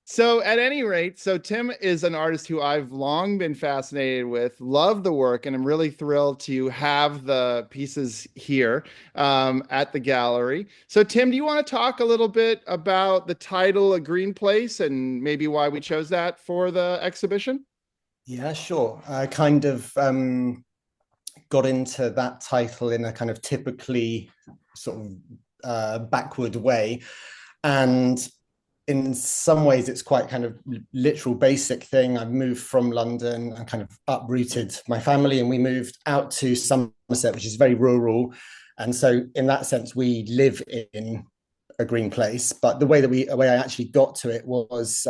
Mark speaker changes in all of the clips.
Speaker 1: So at any rate, so Tim is an artist who I've long been fascinated with, love the work, and I'm really thrilled to have the pieces here at the gallery. So Tim, do you want to talk a little bit about the title A Green Place and maybe why we chose that for the exhibition?
Speaker 2: Yeah, sure. I kind of got into that title in a kind of typically sort of backward way. And in some ways, it's quite kind of literal, basic thing. I've moved from London and kind of uprooted my family, and we moved out to Somerset, which is very rural. And so, in that sense, we live in a green place. But the way I actually got to it was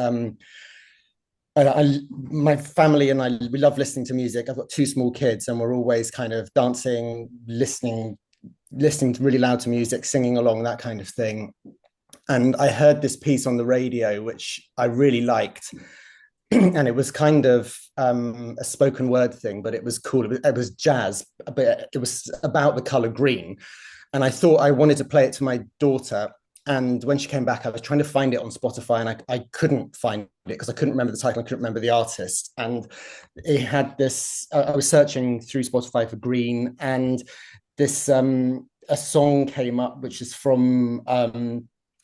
Speaker 2: my family and I, we love listening to music. I've got two small kids, and we're always kind of dancing, listening to really loud to music, singing along, that kind of thing. And I heard this piece on the radio, which I really liked. And it was kind of a spoken word thing, but it was cool. It was jazz, but it was about the color green. And I thought I wanted to play it to my daughter. And when she came back, I was trying to find it on Spotify, and I couldn't find it because I couldn't remember the title. I couldn't remember the artist. And it had this, I was searching through Spotify for green, and this, a song came up, which is from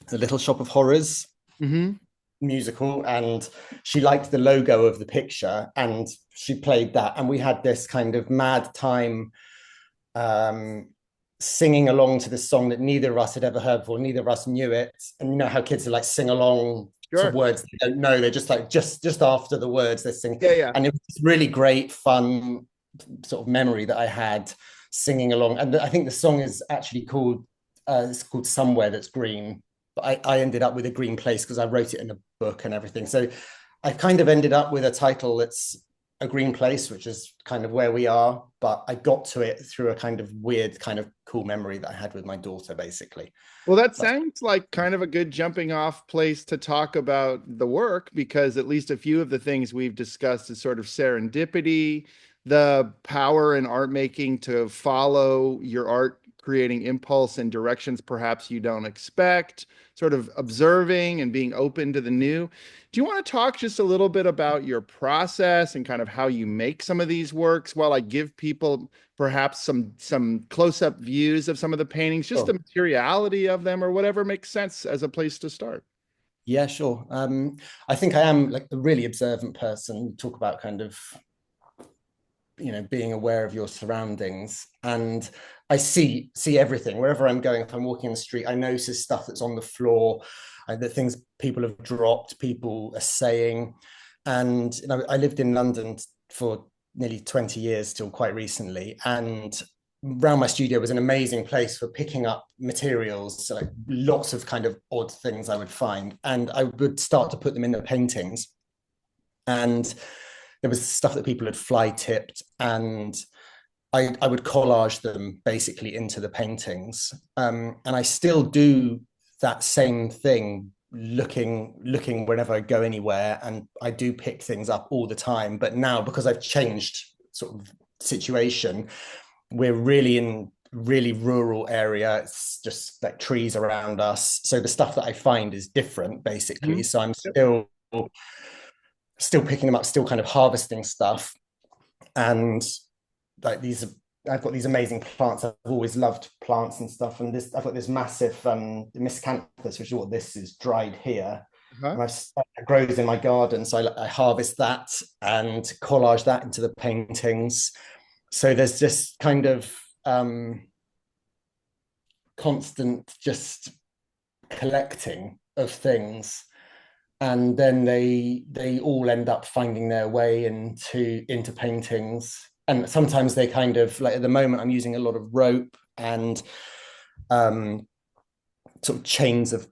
Speaker 2: The Little Shop of Horrors
Speaker 1: Hmm.
Speaker 2: musical, and she liked the logo of the picture, and she played that, and we had this kind of mad time um, singing along to this song that neither of us had ever heard before. Neither of us knew it, and you know how kids are like sing along to
Speaker 1: Sure.
Speaker 2: words they don't know. They're just like just after the words they're singing,
Speaker 1: Yeah, yeah.
Speaker 2: and it was this really great, fun sort of memory that I had singing along. And I think the song is actually called it's called Somewhere That's Green. But I ended up with A Green Place because I wrote it in a book and everything. So I kind of ended up with a title that's A Green Place, which is kind of where we are. But I got to it through a kind of weird, kind of cool memory that I had with my daughter, basically.
Speaker 1: Well, that
Speaker 2: That's
Speaker 1: sounds like kind of a good jumping off place to talk about the work because at least a few of the things we've discussed is sort of serendipity, the power in art making to follow your art creating impulse in directions perhaps you don't expect, sort of observing and being open to the new. Do you want to talk just a little bit about your process and kind of how you make some of these works while I give people perhaps some close-up views of some of the paintings, just the
Speaker 2: sure.
Speaker 1: materiality of them or whatever makes sense as a place to start.
Speaker 2: Yeah, sure. I think I am like a really observant person. You talk about kind of, you know, being aware of your surroundings, and I see everything wherever I'm going. If I'm walking in the street, I notice stuff that's on the floor, the things people have dropped, people are saying. And you know, I lived in London for nearly 20 years till quite recently, and around my studio was an amazing place for picking up materials, so like lots of kind of odd things I would find, and I would start to put them in the paintings. And there was stuff that people had fly tipped, and I would collage them basically into the paintings. And I still do that same thing, looking whenever I go anywhere, and I do pick things up all the time. But now, because I've changed sort of situation, we're really in really rural area. It's just like trees around us, so the stuff that I find is different basically.
Speaker 1: Mhm.
Speaker 2: So I'm
Speaker 1: Yep.
Speaker 2: still picking them up, still kind of harvesting stuff. And like these, I've got these amazing plants. I've always loved plants and stuff. And this, I've got this massive miscanthus, which is what this is, dried here.
Speaker 1: Uh-huh.
Speaker 2: And it grows in my garden. So I harvest that and collage that into the paintings. So there's just kind of constant just collecting of things, and then they all end up finding their way into paintings. And sometimes they kind of, like at the moment I'm using a lot of rope and um sort of chains of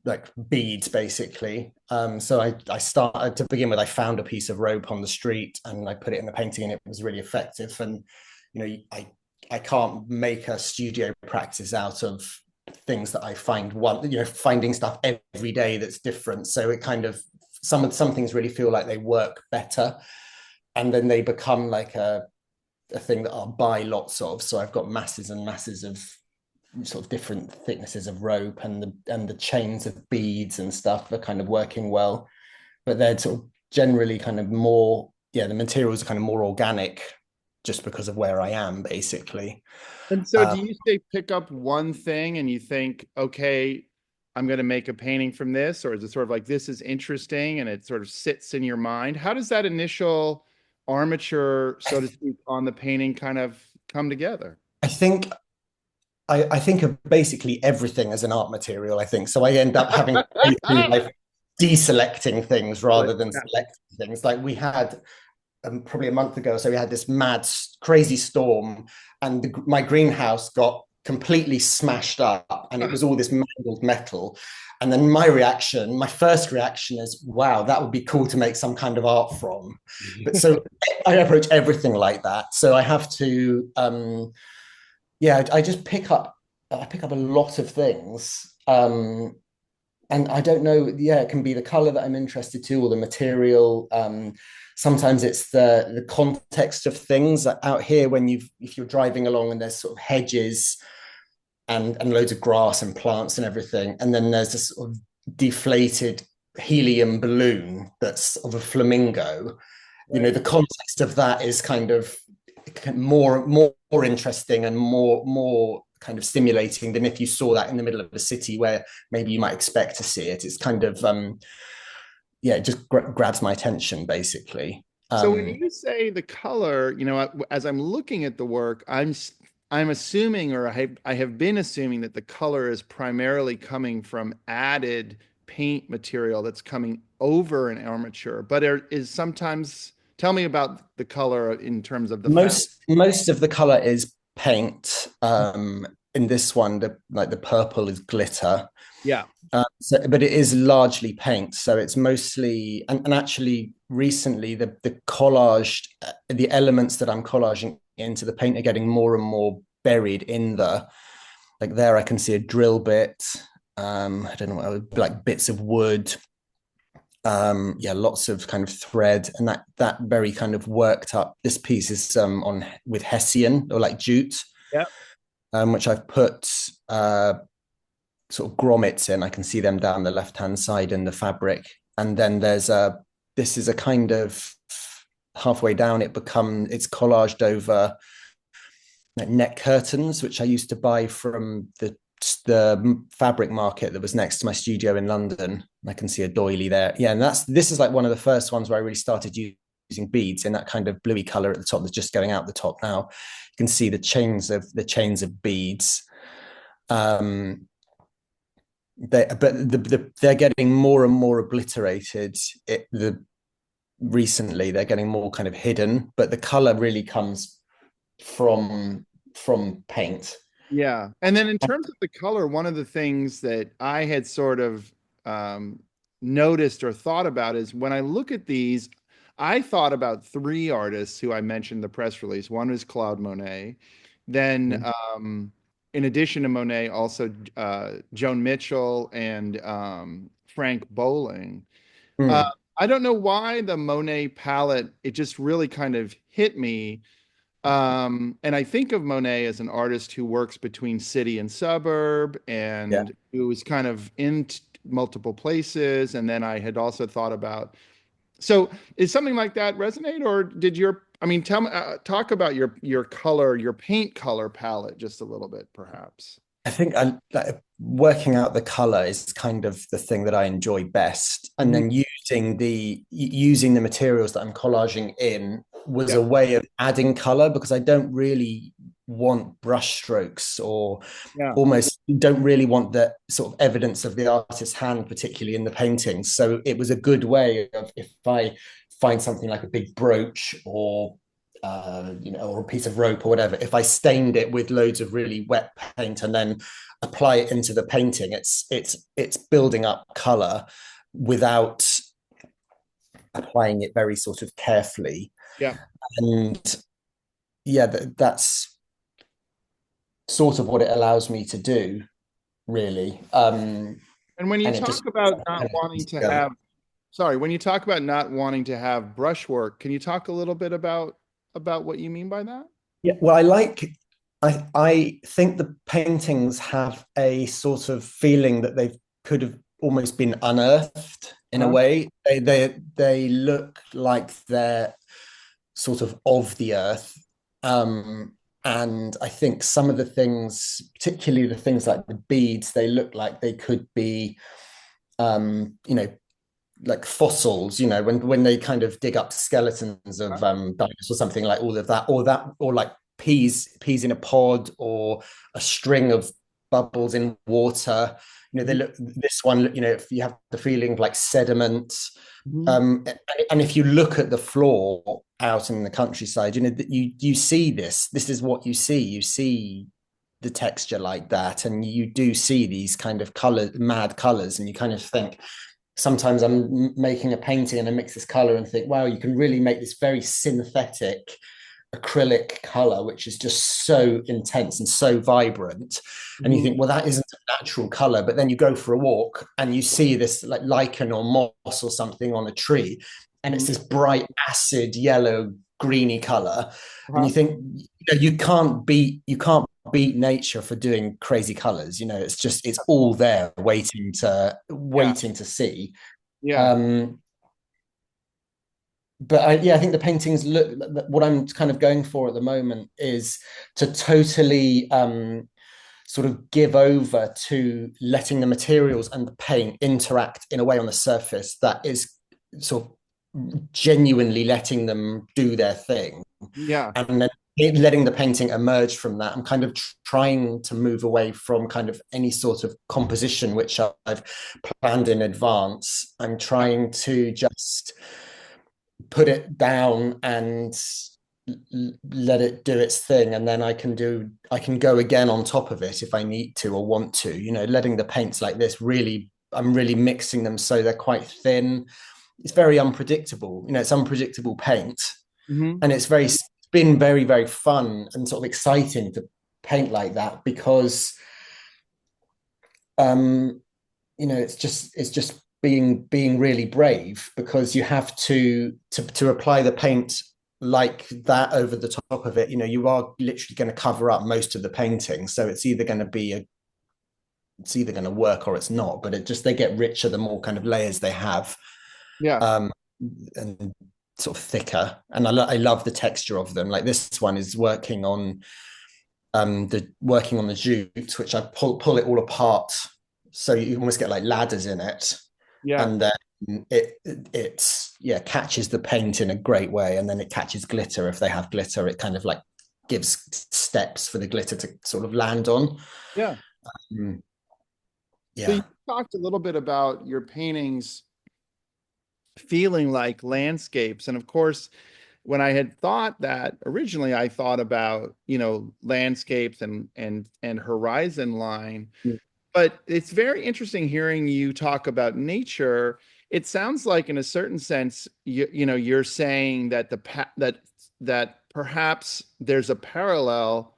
Speaker 2: like beads basically. So I started to begin with, I found a piece of rope on the street and I put it in the painting, and it was really effective. And you know, I can't make a studio practice out of things that I find one, you know, finding stuff every day that's different. So it kind of, some things really feel like they work better, and then they become like a thing that I'll buy lots of. So I've got masses and masses of sort of different thicknesses of rope, and the chains of beads and stuff are kind of working well, but they're sort of generally kind of more, yeah, the materials are kind of more organic just because of where I am, basically.
Speaker 1: And so do
Speaker 2: Um,
Speaker 1: you say pick up one thing and you think, okay, I'm going to make a painting from this? Or is it sort of like this is interesting and it sort of sits in your mind? How does that initial armature, so to speak, on the painting kind of come together?
Speaker 2: I think I think of basically everything as an art material, I think. So I end up having to go through life deselecting things rather than selecting things. Like we had probably a month ago, so we had this mad, crazy storm, and my greenhouse got completely smashed up, and it was all this mangled metal. And then my first reaction is, wow, that would be cool to make some kind of art from. But so I approach everything like that. So I have to, yeah, I just I pick up a lot of things. And I don't know, yeah, it can be the color that I'm interested to or the material. Sometimes it's the context of things out here when if you're driving along and there's sort of hedges and loads of grass and plants and everything, and then there's this sort of deflated helium balloon that's of a flamingo. You know,
Speaker 1: Right.
Speaker 2: the context of that is kind of more interesting and more kind of stimulating than if you saw that in the middle of a city where maybe you might expect to see it. It's kind of yeah, it just grabs my attention basically.
Speaker 1: So when you say the color, as I'm looking at the work, I'm assuming, or I have been assuming that the color is primarily coming from added paint material that's coming over an armature. But is sometimes tell me about the color in terms of the fabric.
Speaker 2: Most of the color is paint. In this one, the purple is glitter.
Speaker 1: Yeah.
Speaker 2: But it is largely paint. So it's mostly, and actually recently the collage, the elements that I'm collaging into the paint are getting more and more buried in like there I can see a drill bit. I don't know what, like bits of wood. Yeah, lots of kind of thread, and that very kind of worked up. This piece is on with Hessian or like jute,
Speaker 1: Yeah.
Speaker 2: which I've put sort of grommets in. I can see them down the left hand side in the fabric, and then this is a kind of halfway down. It's collaged over like neck curtains, which I used to buy from the fabric market that was next to my studio in London. I can see a doily there. Yeah, and this is like one of the first ones where I really started using beads in that kind of bluey color at the top that's just going out the top now. You can see the chains of beads. They're getting more and more obliterated. Recently they're getting more kind of hidden, but the color really comes from paint.
Speaker 1: Yeah. And then in terms of the color, one of the things that I had sort of noticed or thought about is when I look at these, I thought about three artists who I mentioned in the press release. One was Claude Monet. Then, in addition to Monet, also Joan Mitchell and Frank Bowling. Uh,
Speaker 2: Mm.
Speaker 1: I don't know why the Monet palette, it just really kind of hit me. And I think of Monet as an artist who works between city and suburb
Speaker 2: Yeah.
Speaker 1: and who is kind of in multiple places. And then I had also thought about, so is something like that resonate, or I mean, tell me, talk about your color, your paint color palette just a little bit, perhaps.
Speaker 2: I think like, working out the color is kind of the thing that I enjoy best, and
Speaker 1: Mhm.
Speaker 2: then using the materials that I'm collaging in was
Speaker 1: Yeah,
Speaker 2: a way of adding color because I don't really want brush strokes or
Speaker 1: yeah,
Speaker 2: almost don't really want the sort of evidence of the artist's hand, particularly in the painting. So it was a good way of if I find something like a big brooch or or a piece of rope or whatever, if I stained it with loads of really wet paint and then apply it into the painting, it's building up color without applying it very sort of carefully.
Speaker 1: yeah.
Speaker 2: And yeah, that's sort of what it allows me to do, really.
Speaker 1: And when you
Speaker 2: And it
Speaker 1: talk
Speaker 2: just
Speaker 1: about not wanting to
Speaker 2: together.
Speaker 1: have, sorry, when you talk about not wanting to have brushwork, can you talk a little bit about what you mean by that?
Speaker 2: Yeah, well, I think the paintings have a sort of feeling that they could have almost been unearthed in a
Speaker 1: Uh-huh.
Speaker 2: way. They look like they're sort of the earth. Um, and I think some of the things, particularly the things like the beads, they look like they could be, you know, like fossils. You know, when they kind of dig up skeletons of dinosaurs or something, like all of that, or like peas in a pod, or a string of bubbles in water. You know, they
Speaker 1: Mhm.
Speaker 2: look. This one, you know, if you have the feeling of like sediment,
Speaker 1: Mhm.
Speaker 2: um, and if you look at the floor out in the countryside, you know, you see this. This is what you see. You see the texture like that, and you do see these kind of color, mad colors, and you kind of think. Sometimes I'm making a painting and I mix this color and think, wow, you can really make this very synthetic acrylic color, which is just so intense and so vibrant. And you
Speaker 1: Mhm.
Speaker 2: think, well, that isn't a natural color. But then you go for a walk and you see this like lichen or moss or something on a tree, and it's
Speaker 1: Mhm.
Speaker 2: this bright acid yellow greeny color. And you
Speaker 1: Uh-huh.
Speaker 2: think, you can't beat nature for doing crazy colors. You know, it's just it's all there
Speaker 1: Yeah.
Speaker 2: waiting to see.
Speaker 1: Yeah.
Speaker 2: Um, but yeah, I think the paintings look. What I'm kind of going for at the moment is to totally sort of give over to letting the materials and the paint interact in a way on the surface that is sort of genuinely letting them do their thing,
Speaker 1: Yeah.
Speaker 2: and then letting the painting emerge from that. I'm kind of trying to move away from kind of any sort of composition which I've planned in advance. I'm
Speaker 1: Yeah.
Speaker 2: trying to just put it down and let it do its thing, and then I can go again on top of it if I need to or want to. You know, letting the paints like this really, I'm really mixing them so they're quite thin. It's very unpredictable. You know, it's unpredictable paint,
Speaker 1: Mhm.
Speaker 2: and it's been very very fun and sort of exciting to paint like that because um you know it's just being really brave because you have to apply the paint like that over the top of it. You know, you are literally going to cover up most of the painting, so it's either going to work or it's not, but it just they get richer the more kind of layers they have,
Speaker 1: Yeah.
Speaker 2: um and sort of thicker. And I love the texture of them. Like this one is working on the jute, which I pull it all apart, so you almost get like ladders in it,
Speaker 1: Yeah.
Speaker 2: and then it's yeah catches the paint in a great way, and then it catches glitter if they have glitter. It kind of like gives steps for the glitter to sort of land on.
Speaker 1: Yeah.
Speaker 2: Mm,
Speaker 1: So you
Speaker 2: yeah.
Speaker 1: talked a little bit about your paintings feeling like landscapes. And of course, when I had thought that originally, I thought about, landscapes and horizon line. But it's very interesting hearing you talk about nature. It sounds like, in a certain sense, you're saying that that perhaps there's a parallel,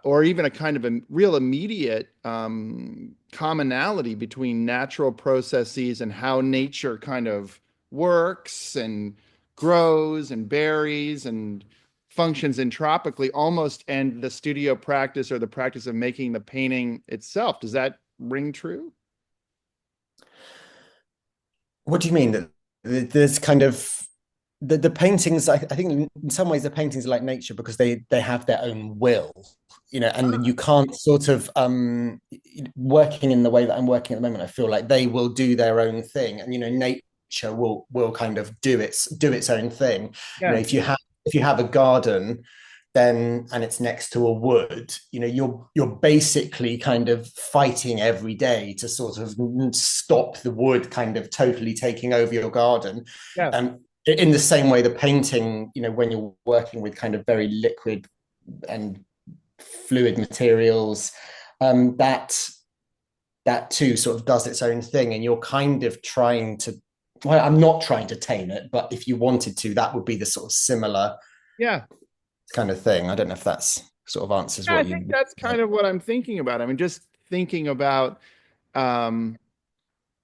Speaker 1: or even a kind of a real immediate commonality between natural processes and how nature kind of works and grows and berries and functions entropically, almost, and the studio practice or the practice of making the painting itself. Does that ring true?
Speaker 2: What do you mean that there's kind of the paintings? I think in some ways the paintings are like nature because they have their own will, you know, and you can't sort of working in the way that I'm working at the moment. I feel like they will do their own thing, and you know, nature will kind of do its own thing. You know,
Speaker 1: Yeah.
Speaker 2: if you have a garden, then and it's next to a wood, you know, you're basically kind of fighting every day to sort of stop the wood kind of totally taking over your garden.
Speaker 1: Yeah.
Speaker 2: In the same way, the painting, you know, when you're working with kind of very liquid and fluid materials, that too sort of does its own thing, and you're kind of trying to. Well, I'm not trying to tame it, but if you wanted to, that would be the sort of similar
Speaker 1: Yeah.
Speaker 2: kind of thing. I don't know if that's sort of answers
Speaker 1: Yeah, I
Speaker 2: what
Speaker 1: think
Speaker 2: you.
Speaker 1: that's kind of what I'm thinking about. I mean, just thinking about, um,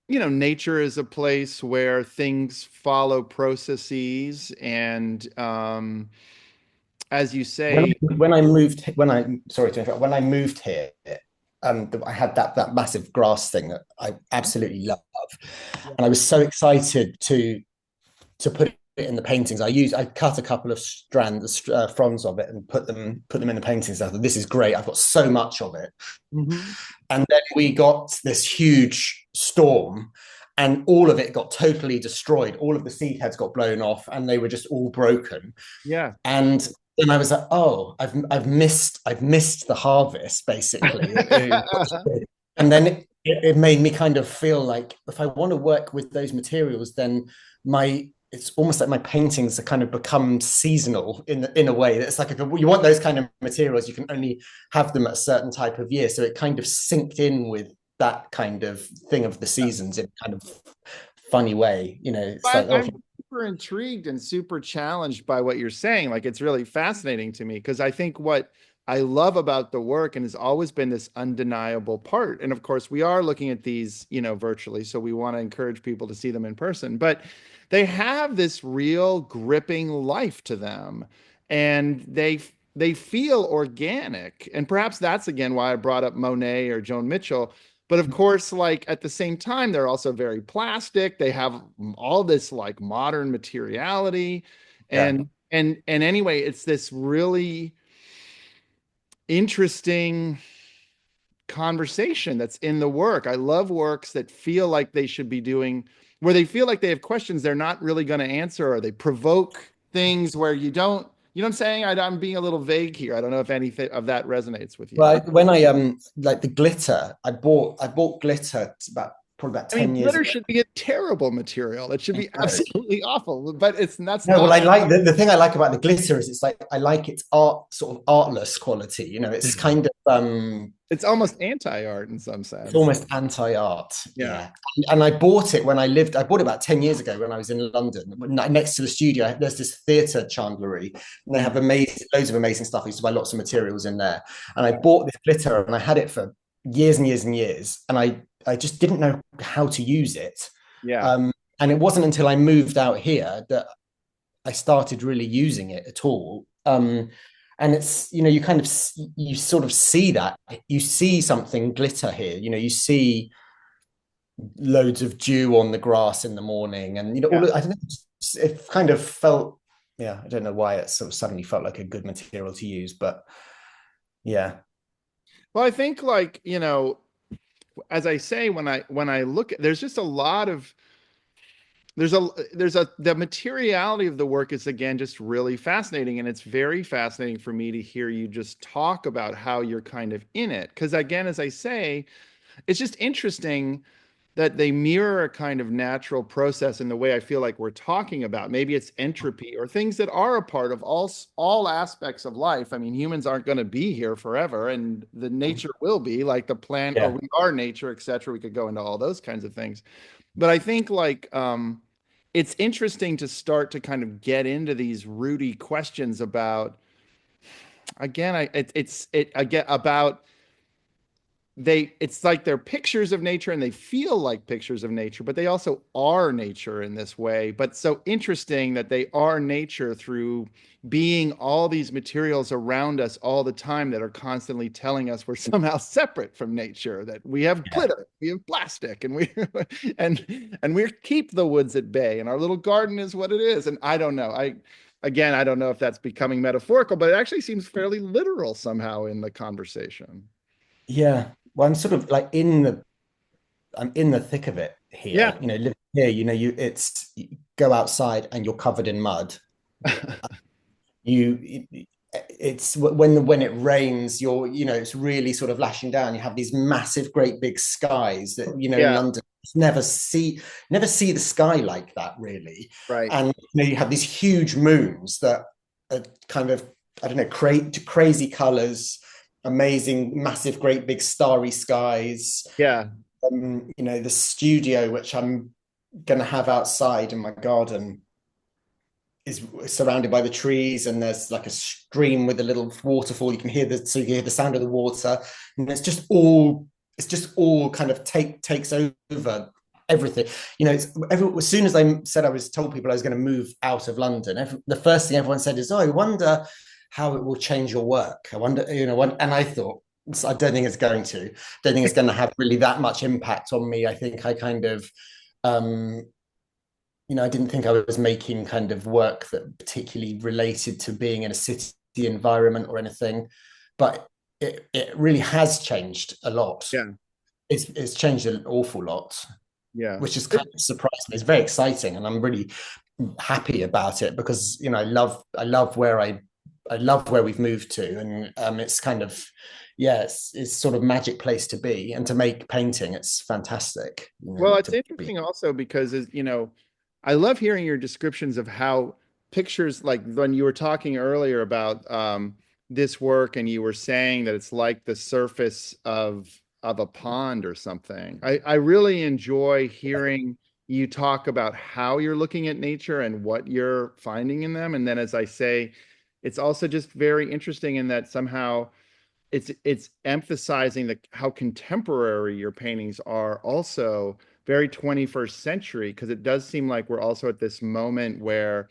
Speaker 1: nature is a place where things follow processes, and as you
Speaker 2: when
Speaker 1: say,
Speaker 2: when I moved when I sorry to interrupt, when I moved here, I had that massive grass thing that I absolutely love,
Speaker 1: yeah,
Speaker 2: and I was so excited to put it in the paintings. I cut a couple of fronds of it and put them in the paintings. I thought, this is great. I've got so much of it.
Speaker 1: mhm,
Speaker 2: And then we got this huge storm, and all of it got totally destroyed. All of the seed heads got blown off, and they were just all broken.
Speaker 1: yeah.
Speaker 2: And then I was like, oh, I've missed the harvest basically. And then it made me kind of feel like if I want to work with those materials, then it's almost like my paintings are kind of become seasonal in a way. It's like if you want those kind of materials, you can only have them at a certain type of year. So it kind of synced in with that kind of thing of the seasons in a kind of funny way. It's like, oh,
Speaker 1: I'm super intrigued and super challenged by what you're saying. Like, it's really fascinating to me because I think what I love about the work and has always been this undeniable part. And of course, we are looking at these, virtually, so we want to encourage people to see them in person, but they have this real gripping life to them, and they feel organic. And perhaps that's again why I brought up Monet or Joan Mitchell. But of course, like at the same time, they're also very plastic. They have all this like modern materiality.
Speaker 2: yeah.
Speaker 1: And anyway, it's this really interesting conversation that's in the work. I love works that feel like they should be doing, where they feel like they have questions they're not really going to answer, or they provoke things where you know what I'm saying? I'm being a little vague here. I don't know if anything of that resonates with you.
Speaker 2: Well, when I like the glitter, I bought glitter probably about
Speaker 1: I mean,
Speaker 2: 10 years
Speaker 1: glitter
Speaker 2: ago.
Speaker 1: should be a terrible material. It should be absolutely awful, but that's
Speaker 2: No, well,
Speaker 1: not.
Speaker 2: I like the thing I like about the glitter is it's like I like its sort of artless quality. It's kind of
Speaker 1: It's almost anti-art in some
Speaker 2: it's
Speaker 1: sense.
Speaker 2: almost anti-art.
Speaker 1: Yeah.
Speaker 2: Yeah. And I bought it I bought it about 10 years ago when I was in London. Next to the studio, there's this theatre chandlery, and they have loads of amazing stuff. I used to buy lots of materials in there. And I bought this glitter and I had it for years and years and years. And I just didn't know how to use it.
Speaker 1: Yeah.
Speaker 2: Um, and it wasn't until I moved out here that I started really using it at all. And it's, you sort of see that. You see something glitter here. You see loads of dew on the grass in the morning, and
Speaker 1: Yeah.
Speaker 2: I don't know, it kind of felt, yeah, I don't know why it sort of suddenly felt like a good material to use, but yeah.
Speaker 1: Well, I think like, as I say, when I look at, there's just a lot of the materiality of the work is again just really fascinating, and it's very fascinating for me to hear you just talk about how you're kind of in it, because again, as I say, it's just interesting that they mirror a kind of natural process in the way I feel like we're talking about. Maybe it's entropy or things that are a part of all aspects of life. I mean, humans aren't going to be here forever, and the nature will be like the plant, or
Speaker 2: Yeah.
Speaker 1: we are nature, etc. We could go into all those kinds of things. But I think like it's interesting to start to kind of get into these rooty questions about, again, I get about, it's like they're pictures of nature and they feel like pictures of nature, but they also are nature in this way. But so interesting that they are nature through being all these materials around us all the time that are constantly telling us we're somehow separate from nature, that we have
Speaker 2: Yeah.
Speaker 1: glitter, we have plastic, and we and we keep the woods at bay, and our little garden is what it is. And I don't know. I don't know if that's becoming metaphorical, but it actually seems fairly literal somehow in the conversation.
Speaker 2: Yeah. Well, I'm in the thick of it here.
Speaker 1: Yeah.
Speaker 2: Living here, you go outside and you're covered in mud. you it's when it rains, it's really sort of lashing down. You have these massive great big skies that in
Speaker 1: Yeah.
Speaker 2: London never see the sky like that really.
Speaker 1: Right.
Speaker 2: And you have these huge moons that are kind of, I don't know, crazy colors, amazing massive great big starry skies.
Speaker 1: Yeah.
Speaker 2: The studio which I'm gonna have outside in my garden is surrounded by the trees, and there's like a stream with a little waterfall. You can hear the sound of the water, and it's just all kind of takes over everything. As soon as I said I was told people I was going to move out of London, the first thing everyone said is, "Oh, I wonder how it will change your work. I wonder, and I thought, I don't think it's going to. Don't think it's going to have really that much impact on me. I think I kind of, um, I didn't think I was making kind of work that particularly related to being in a city environment or anything, but it really has changed a lot.
Speaker 1: Yeah.
Speaker 2: It's changed an awful lot,
Speaker 1: Yeah.
Speaker 2: which is kind of surprised me. It's very exciting, and I'm really happy about it because I love where we've moved to, and it's kind of it's sort of magic place to be, and to make painting, it's fantastic.
Speaker 1: Well, it's
Speaker 2: To be.
Speaker 1: interesting also because, I love hearing your descriptions of how pictures, like when you were talking earlier about this work, and you were saying that it's like the surface of a pond or something. I really enjoy hearing you talk about how you're looking at nature and what you're finding in them. And then, as I say, it's also just very interesting in that somehow it's emphasizing how contemporary your paintings are, also very 21st century, because it does seem like we're also at this moment where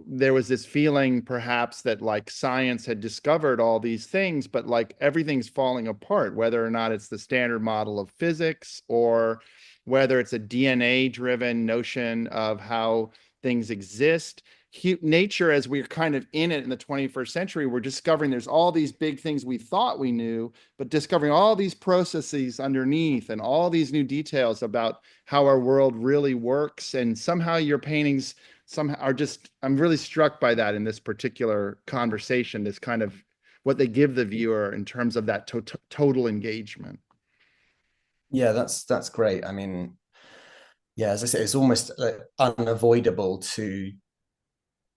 Speaker 1: there was this feeling perhaps that like science had discovered all these things, but like everything's falling apart, whether or not it's the standard model of physics, or whether it's a DNA driven notion of how things exist. Nature, as we're kind of in it in the 21st century, we're discovering there's all these big things we thought we knew, but discovering all these processes underneath and all these new details about how our world really works. And somehow your paintings somehow are just, I'm really struck by that in this particular conversation, this kind of what they give the viewer in terms of that total engagement.
Speaker 2: Yeah, that's great. I mean, yeah, as I say, it's almost like unavoidable to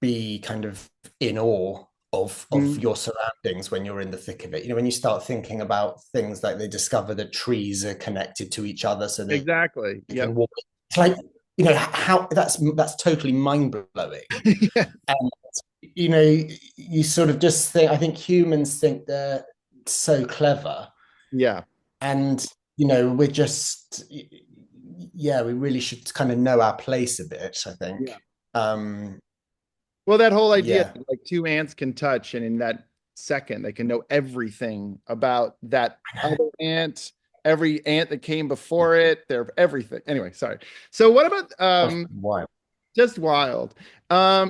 Speaker 2: be kind of in awe of
Speaker 1: Mm,
Speaker 2: your surroundings when you're in the thick of it. When you start thinking about things like they discover that trees are connected to each other so they
Speaker 1: exactly.
Speaker 2: can
Speaker 1: Yep.
Speaker 2: walk. It's like, how that's totally mind blowing.
Speaker 1: Yeah.
Speaker 2: And you sort of just think, I think humans think they're so clever,
Speaker 1: Yeah.
Speaker 2: and we're just, yeah, we really should kind of know our place a bit, I think.
Speaker 1: Yeah.
Speaker 2: um
Speaker 1: Well, that whole idea
Speaker 2: yeah.
Speaker 1: that like two ants can touch, and in that second, they can know everything about that other ant, every ant that came before it, they're everything. Anyway, sorry. So what about
Speaker 2: Why?
Speaker 1: just wild?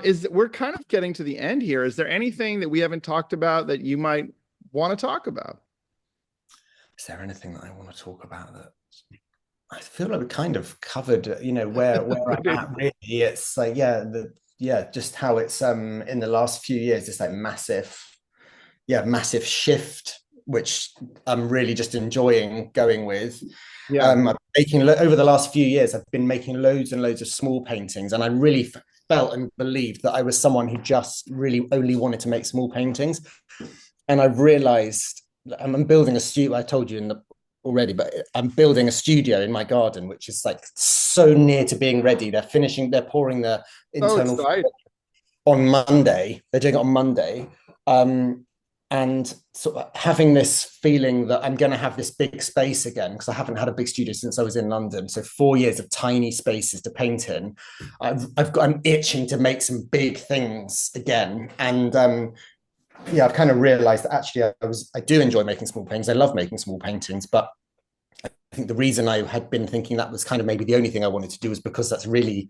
Speaker 1: Is we're kind of getting to the end here. Is there anything that we haven't talked about that you might want to talk about?
Speaker 2: Is there anything that I want to talk about that I feel like we kind of covered, where I'm at really? It's like, just how it's in the last few years, it's like massive shift, which I'm really just enjoying going with.
Speaker 1: Yeah.
Speaker 2: I've making over the last few years, I've been making loads and loads of small paintings, and I really felt and believed that I was someone who just really only wanted to make small paintings. And I've realized I'm building a studio. I told you in the already, but I'm building a studio in my garden, which is like so near to being ready. They're pouring the
Speaker 1: So
Speaker 2: internal
Speaker 1: excited.
Speaker 2: on Monday. They're doing it on Monday. And sort of having this feeling that I'm going to have this big space again, because I haven't had a big studio since I was in London. So 4 years of tiny spaces to paint in. I'm itching to make some big things again. And yeah, I've kind of realized that actually I do enjoy making small paintings. I love making small paintings, but I think the reason I had been thinking that was kind of maybe the only thing I wanted to do is because that's really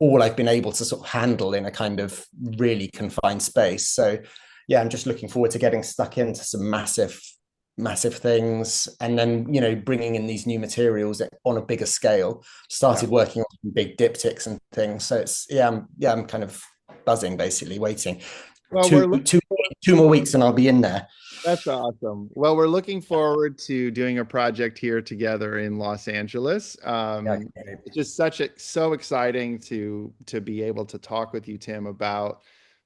Speaker 2: all I've been able to sort of handle in a kind of really confined space. So yeah, I'm just looking forward to getting stuck into some massive things, and then bringing in these new materials on a bigger scale.
Speaker 1: Yeah.
Speaker 2: Started working on big diptychs and things. So it's I'm kind of buzzing, basically waiting.
Speaker 1: Well,
Speaker 2: two two two more weeks and I'll be in there.
Speaker 1: that's awesome. Well, we're looking forward to doing a project here together in Los Angeles.
Speaker 2: Yeah,
Speaker 1: It's just so exciting to be able to talk with you, Tim, about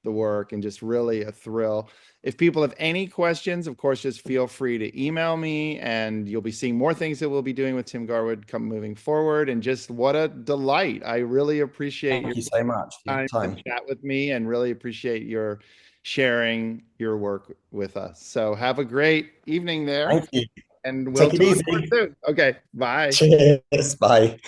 Speaker 1: the work, and just really a thrill. If people have any questions, of course, just feel free to email me, and you'll be seeing more things that we'll be doing with Tim Garwood come moving forward. And just what a delight. I really appreciate your
Speaker 2: thank you so much for your
Speaker 1: time to
Speaker 2: time.
Speaker 1: chat with me, and really appreciate your sharing your work with us. So have a great evening there,
Speaker 2: Thank you.
Speaker 1: and we'll
Speaker 2: Take it
Speaker 1: talk more
Speaker 2: easy.
Speaker 1: soon. Okay, bye.
Speaker 2: Cheers. Bye.